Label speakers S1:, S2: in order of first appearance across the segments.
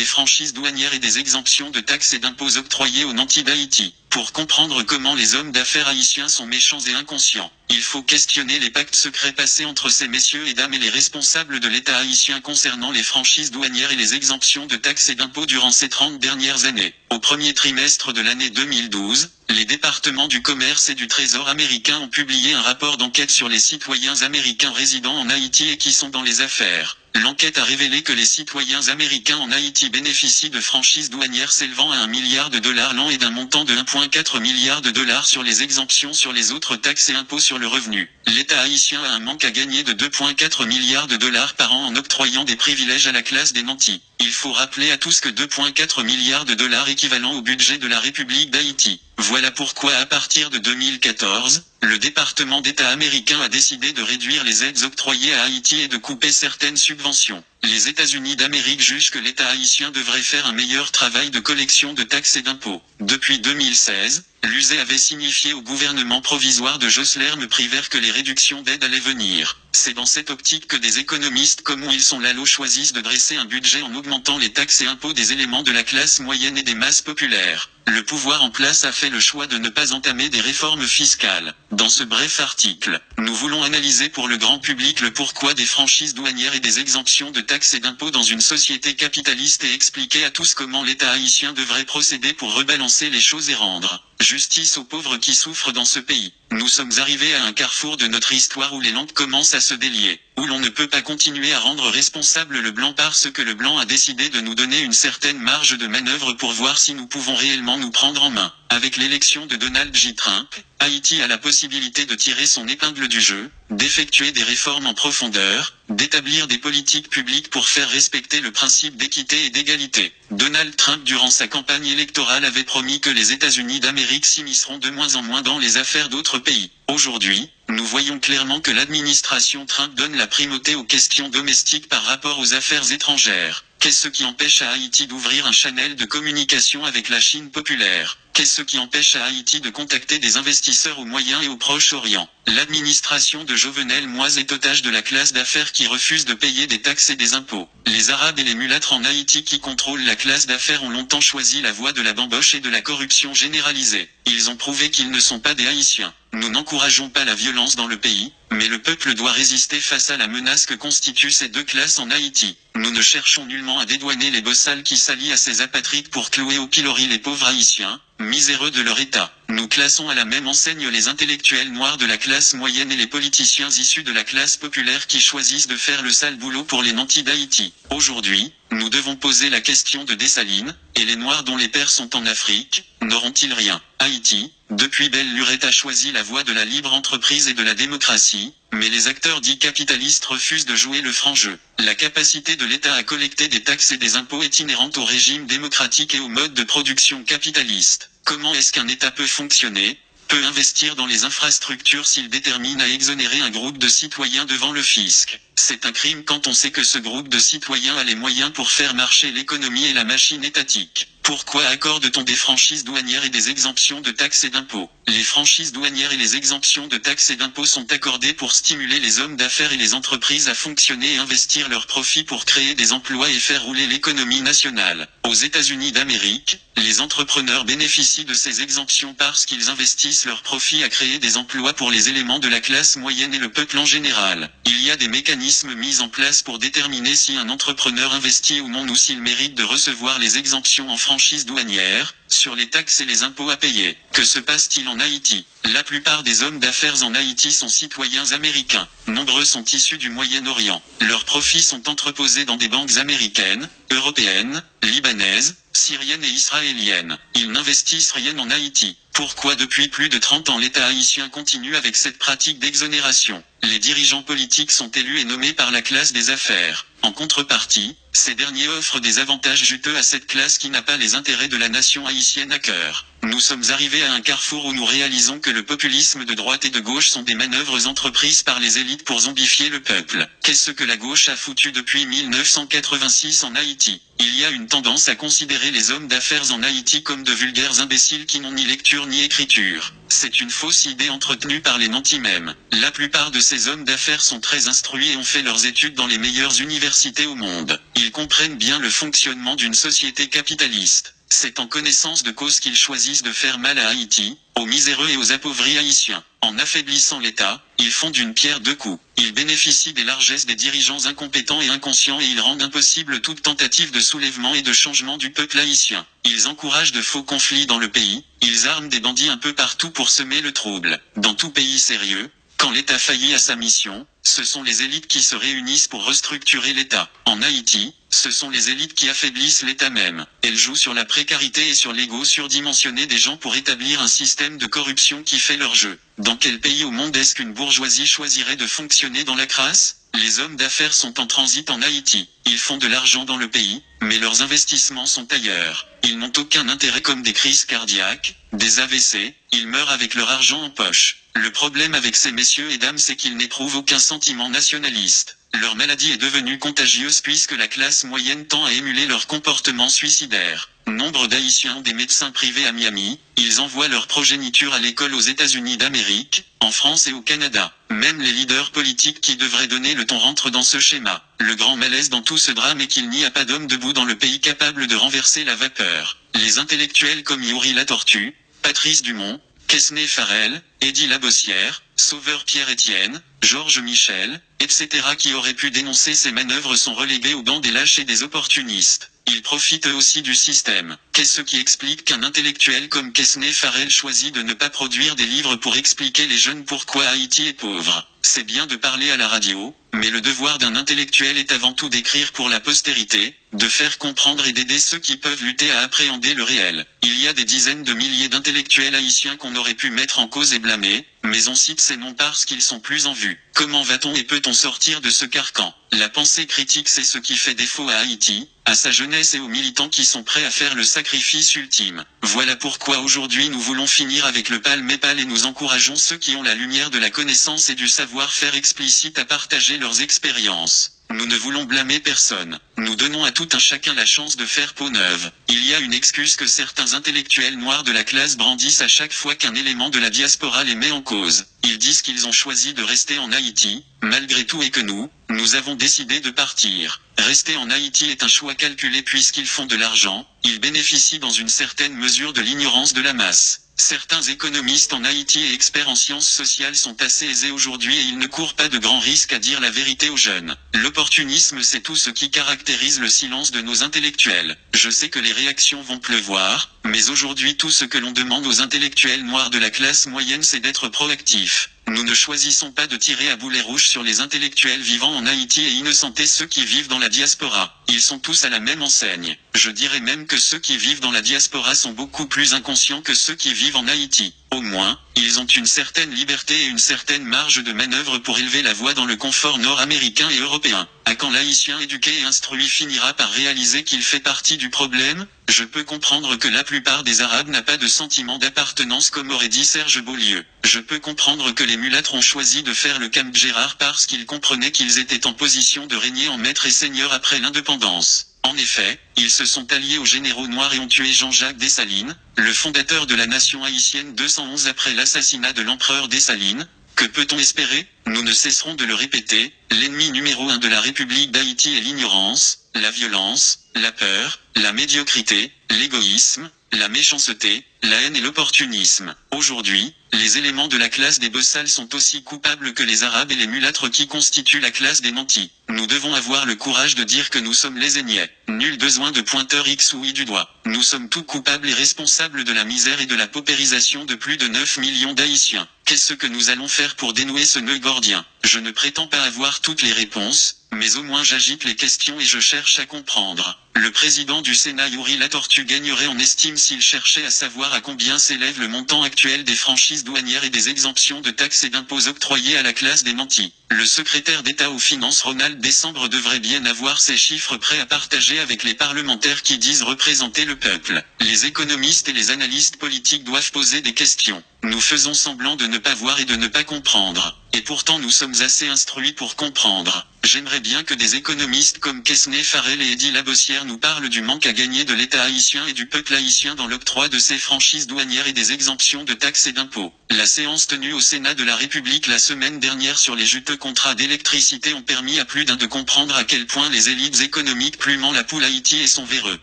S1: des franchises douanières et des exemptions de taxes et d'impôts octroyées aux nantis d'Haïti. Pour comprendre comment les hommes d'affaires haïtiens sont méchants et inconscients, il faut questionner les pactes secrets passés entre ces messieurs et dames et les responsables de l'État haïtien concernant les franchises douanières et les exemptions de taxes et d'impôts durant ces 30 dernières années. Au premier trimestre de l'année 2012, les départements du commerce et du Trésor américains ont publié un rapport d'enquête sur les citoyens américains résidant en Haïti et qui sont dans les affaires. L'enquête a révélé que les citoyens américains en Haïti bénéficient de franchises douanières s'élevant à $1 milliard l'an et d'un montant de $1,4 milliard sur les exemptions sur les autres taxes et impôts sur le revenu. L'État haïtien a un manque à gagner de $2,4 milliards par an en octroyant des privilèges à la classe des nantis. Il faut rappeler à tous que $2,4 milliards équivalent au budget de la République d'Haïti. Voilà pourquoi à partir de 2014, le département d'État américain a décidé de réduire les aides octroyées à Haïti et de couper certaines subventions. Les États-Unis d'Amérique jugent que l'État haïtien devrait faire un meilleur travail de collection de taxes et d'impôts. Depuis 2016, l'USE avait signifié au gouvernement provisoire de Jocelyn Prévert que les réductions d'aides allaient venir. C'est dans cette optique que des économistes comme Wilson Lalo choisissent de dresser un budget en augmentant les taxes et impôts des éléments de la classe moyenne et des masses populaires. Le pouvoir en place a fait le choix de ne pas entamer des réformes fiscales. Dans ce bref article, nous voulons analyser pour le grand public le pourquoi des franchises douanières et des exemptions de taxes et d'impôts dans une société capitaliste et expliquer à tous comment l'État haïtien devrait procéder pour rebalancer les choses et rendre justice aux pauvres qui souffrent dans ce pays. Nous sommes arrivés à un carrefour de notre histoire où les lampes commencent à se délier, où l'on ne peut pas continuer à rendre responsable le blanc parce que le blanc a décidé de nous donner une certaine marge de manœuvre pour voir si nous pouvons réellement nous prendre en main. Avec l'élection de Donald J. Trump, Haïti a la possibilité de tirer son épingle du jeu, d'effectuer des réformes en profondeur, d'établir des politiques publiques pour faire respecter le principe d'équité et d'égalité. Donald Trump durant sa campagne électorale avait promis que les États-Unis d'Amérique s'immisceront de moins en moins dans les affaires d'autres pays. Aujourd'hui, nous voyons clairement que l'administration Trump donne la primauté aux questions domestiques par rapport aux affaires étrangères. Qu'est-ce qui empêche à Haïti d'ouvrir un channel de communication avec la Chine populaire? Qu'est-ce qui empêche à Haïti de contacter des investisseurs au Moyen et au Proche-Orient? L'administration de Jovenel Moïse est otage de la classe d'affaires qui refuse de payer des taxes et des impôts. Les Arabes et les mulâtres en Haïti qui contrôlent la classe d'affaires ont longtemps choisi la voie de la bamboche et de la corruption généralisée. Ils ont prouvé qu'ils ne sont pas des Haïtiens. Nous n'encourageons pas la violence dans le pays, mais le peuple doit résister face à la menace que constituent ces deux classes en Haïti. Nous ne cherchons nullement à dédouaner les bossales qui s'allient à ces apatrides pour clouer au pilori les pauvres Haïtiens, miséreux de leur état. Nous classons à la même enseigne les intellectuels noirs de la classe moyenne et les politiciens issus de la classe populaire qui choisissent de faire le sale boulot pour les nantis d'Haïti. Aujourd'hui, nous devons poser la question de Dessalines, et les noirs dont les pères sont en Afrique, n'auront-ils rien? Haïti, depuis belle lurette a choisi la voie de la libre entreprise et de la démocratie, mais les acteurs dits capitalistes refusent de jouer le franc jeu. La capacité de l'État à collecter des taxes et des impôts est inhérente au régime démocratique et au mode de production capitaliste. Comment est-ce qu'un État peut fonctionner, peut investir dans les infrastructures s'il détermine à exonérer un groupe de citoyens devant le fisc? C'est un crime quand on sait que ce groupe de citoyens a les moyens pour faire marcher l'économie et la machine étatique. Pourquoi accorde-t-on des franchises douanières et des exemptions de taxes et d'impôts? Les franchises douanières et les exemptions de taxes et d'impôts sont accordées pour stimuler les hommes d'affaires et les entreprises à fonctionner et investir leurs profits pour créer des emplois et faire rouler l'économie nationale. Aux États-Unis d'Amérique, les entrepreneurs bénéficient de ces exemptions parce qu'ils investissent leurs profits à créer des emplois pour les éléments de la classe moyenne et le peuple en général. Il y a des mécanismes mis en place pour déterminer si un entrepreneur investit ou non ou s'il mérite de recevoir les exemptions en franchise douanière, sur les taxes et les impôts à payer. Que se passe-t-il en Haïti? La plupart des hommes d'affaires en Haïti sont citoyens américains. Nombreux sont issus du Moyen-Orient. Leurs profits sont entreposés dans des banques américaines, européennes, libanaises, syriennes et israéliennes. Ils n'investissent rien en Haïti. Pourquoi depuis plus de 30 ans l'État haïtien continue avec cette pratique d'exonération? Les dirigeants politiques sont élus et nommés par la classe des affaires. En contrepartie, ces derniers offrent des avantages juteux à cette classe qui n'a pas les intérêts de la nation haïtienne. haïtienne à cœur. Nous sommes arrivés à un carrefour où nous réalisons que le populisme de droite et de gauche sont des manœuvres entreprises par les élites pour zombifier le peuple. Qu'est-ce que la gauche a foutu depuis 1986 en Haïti? Il y a une tendance à considérer les hommes d'affaires en Haïti comme de vulgaires imbéciles qui n'ont ni lecture ni écriture. C'est une fausse idée entretenue par les nantis mêmes. La plupart de ces hommes d'affaires sont très instruits et ont fait leurs études dans les meilleures universités au monde. Ils comprennent bien le fonctionnement d'une société capitaliste. C'est en connaissance de cause qu'ils choisissent de faire mal à Haïti, aux miséreux et aux appauvris haïtiens. En affaiblissant l'État, ils font d'une pierre deux coups. Ils bénéficient des largesses des dirigeants incompétents et inconscients et ils rendent impossible toute tentative de soulèvement et de changement du peuple haïtien. Ils encouragent de faux conflits dans le pays, ils arment des bandits un peu partout pour semer le trouble. Dans tout pays sérieux, quand l'État faillit à sa mission, ce sont les élites qui se réunissent pour restructurer l'État. En Haïti, ce sont les élites qui affaiblissent l'État même. Elles jouent sur la précarité et sur l'ego surdimensionné des gens pour établir un système de corruption qui fait leur jeu. Dans quel pays au monde est-ce qu'une bourgeoisie choisirait de fonctionner dans la crasse? Les hommes d'affaires sont en transit en Haïti. Ils font de l'argent dans le pays, mais leurs investissements sont ailleurs. Ils n'ont aucun intérêt comme des crises cardiaques, des AVC, ils meurent avec leur argent en poche. Le problème avec ces messieurs et dames c'est qu'ils n'éprouvent aucun sentiment nationaliste. Leur maladie est devenue contagieuse puisque la classe moyenne tend à émuler leur comportement suicidaire. Nombre d'Haïtiens ont des médecins privés à Miami, ils envoient leur progéniture à l'école aux États-Unis d'Amérique, en France et au Canada. Même les leaders politiques qui devraient donner le ton rentrent dans ce schéma. Le grand malaise dans tout ce drame est qu'il n'y a pas d'homme debout dans le pays capable de renverser la vapeur. Les intellectuels comme Youri Latortue, Patrice Dumont, Quesnay Farel, Eddie Labossière, Sauveur Pierre-Étienne, Georges Michel, etc. qui auraient pu dénoncer ces manœuvres sont relégués au banc des lâches et des opportunistes. Ils profitent eux aussi du système. Qu'est-ce qui explique qu'un intellectuel comme Quesnay Farel choisit de ne pas produire des livres pour expliquer les jeunes pourquoi Haïti est pauvre? C'est bien de parler à la radio, mais le devoir d'un intellectuel est avant tout d'écrire pour la postérité, de faire comprendre et d'aider ceux qui peuvent lutter à appréhender le réel. Il y a des dizaines de milliers d'intellectuels haïtiens qu'on aurait pu mettre en cause et blâmer, mais on cite ces noms parce qu'ils sont plus en vue. Comment va-t-on et peut-on sortir de ce carcan? La pensée critique c'est ce qui fait défaut à Haïti, à sa jeunesse et aux militants qui sont prêts à faire le sacrifice ultime. Voilà pourquoi aujourd'hui nous voulons finir avec le palme-épale et nous encourageons ceux qui ont la lumière de la connaissance et du savoir-faire explicite à partager leurs expériences. Nous ne voulons blâmer personne. Nous donnons à tout un chacun la chance de faire peau neuve. Il y a une excuse que certains intellectuels noirs de la classe brandissent à chaque fois qu'un élément de la diaspora les met en cause. Ils disent qu'ils ont choisi de rester en Haïti, malgré tout et que nous avons décidé de partir. Rester en Haïti est un choix calculé puisqu'ils font de l'argent, ils bénéficient dans une certaine mesure de l'ignorance de la masse. Certains économistes en Haïti et experts en sciences sociales sont assez aisés aujourd'hui et ils ne courent pas de grands risques à dire la vérité aux jeunes. L'opportunisme c'est tout ce qui caractérise le silence de nos intellectuels. Je sais que les réactions vont pleuvoir, mais aujourd'hui tout ce que l'on demande aux intellectuels noirs de la classe moyenne c'est d'être proactifs. Nous ne choisissons pas de tirer à boulet rouge sur les intellectuels vivant en Haïti et innocenter ceux qui vivent dans la diaspora. Ils sont tous à la même enseigne. Je dirais même que ceux qui vivent dans la diaspora sont beaucoup plus inconscients que ceux qui vivent en Haïti. Au moins, ils ont une certaine liberté et une certaine marge de manœuvre pour élever la voix dans le confort nord-américain et européen. À quand l'Haïtien éduqué et instruit finira par réaliser qu'il fait partie du problème? Je peux comprendre que la plupart des Arabes n'a pas de sentiment d'appartenance comme aurait dit Serge Beaulieu. Je peux comprendre que les mulâtres ont choisi de faire le Camp Gérard parce qu'ils comprenaient qu'ils étaient en position de régner en maître et seigneur après l'indépendance. En effet, ils se sont alliés aux généraux noirs et ont tué Jean-Jacques Dessalines, le fondateur de la nation haïtienne 211 après l'assassinat de l'empereur Dessalines. Que peut-on espérer? Nous ne cesserons de le répéter, l'ennemi numéro 1 de la République d'Haïti est l'ignorance, la violence, la peur, la médiocrité, l'égoïsme, la méchanceté, la haine et l'opportunisme. Aujourd'hui, les éléments de la classe des bossals sont aussi coupables que les arabes et les mulâtres qui constituent la classe des nantis. Nous devons avoir le courage de dire que nous sommes les Aignais. Nul besoin de pointeur X ou Y du doigt. Nous sommes tous coupables et responsables de la misère et de la paupérisation de plus de 9 millions d'Haïtiens. Qu'est-ce que nous allons faire pour dénouer ce nœud gordien? Je ne prétends pas avoir toutes les réponses, Mais au moins j'agite les questions et je cherche à comprendre. Le président du Sénat Yuri Latortue gagnerait en estime s'il cherchait à savoir à combien s'élève le montant actuel des franchises douanières et des exemptions de taxes et d'impôts octroyées à la classe des nantis. Le secrétaire d'État aux Finances Ronald Décembre devrait bien avoir ces chiffres prêts à partager avec les parlementaires qui disent représenter le peuple. Les économistes et les analystes politiques doivent poser des questions. Nous faisons semblant de ne pas voir et de ne pas comprendre. Et pourtant nous sommes assez instruits pour comprendre. J'aimerais bien que des économistes comme Quesnay Farrell et Eddy Labossière nous parlent du manque à gagner de l'État haïtien et du peuple haïtien dans l'octroi de ses franchises douanières et des exemptions de taxes et d'impôts. La séance tenue au Sénat de la République la semaine dernière sur les juteux contrats d'électricité ont permis à plus d'un de comprendre à quel point les élites économiques plumant la poule Haïti et son véreux.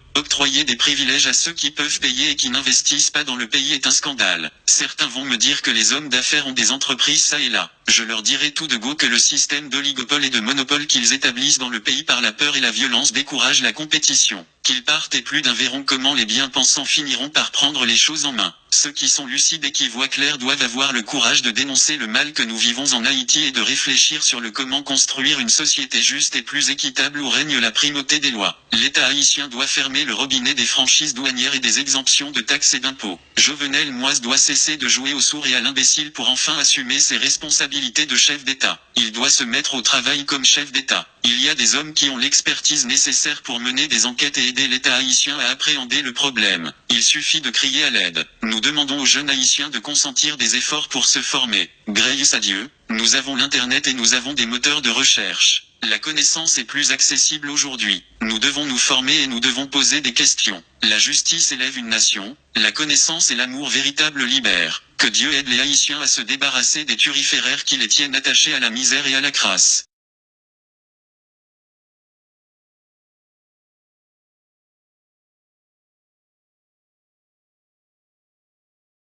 S1: Octroyer des privilèges à ceux qui peuvent payer et qui n'investissent pas dans le pays est un scandale. Certains vont me dire que les hommes d'affaires ont des entreprises ça et là. Je leur dirai tout de go que le système d'oligopole et de monopole qu'ils établissent dans le pays par la peur et la violence décourage la compétition. Qu'ils partent et plus d'un verront comment les bien-pensants finiront par prendre les choses en main. Ceux qui sont lucides et qui voient clair doivent avoir le courage de dénoncer le mal que nous vivons en Haïti et de réfléchir sur le comment construire une société juste et plus équitable où règne la primauté des lois. L'État haïtien doit fermer le robinet des franchises douanières et des exemptions de taxes et d'impôts. Jovenel Moïse doit cesser de jouer au sourd et à l'imbécile pour enfin assumer ses responsabilités de chef d'État. Il doit se mettre au travail comme chef d'État. Il y a des hommes qui ont l'expertise nécessaire pour mener des enquêtes et aider l'État haïtien à appréhender le problème. Il suffit de crier à l'aide. Nous demandons aux jeunes haïtiens de consentir des efforts pour se former. Grâce à Dieu, nous avons l'Internet et nous avons des moteurs de recherche. La connaissance est plus accessible aujourd'hui. Nous devons nous former et nous devons poser des questions. La justice élève une nation, la connaissance et l'amour véritable libèrent. Que Dieu aide les Haïtiens à se débarrasser des turiféraires qui les tiennent attachés à la misère et à la crasse.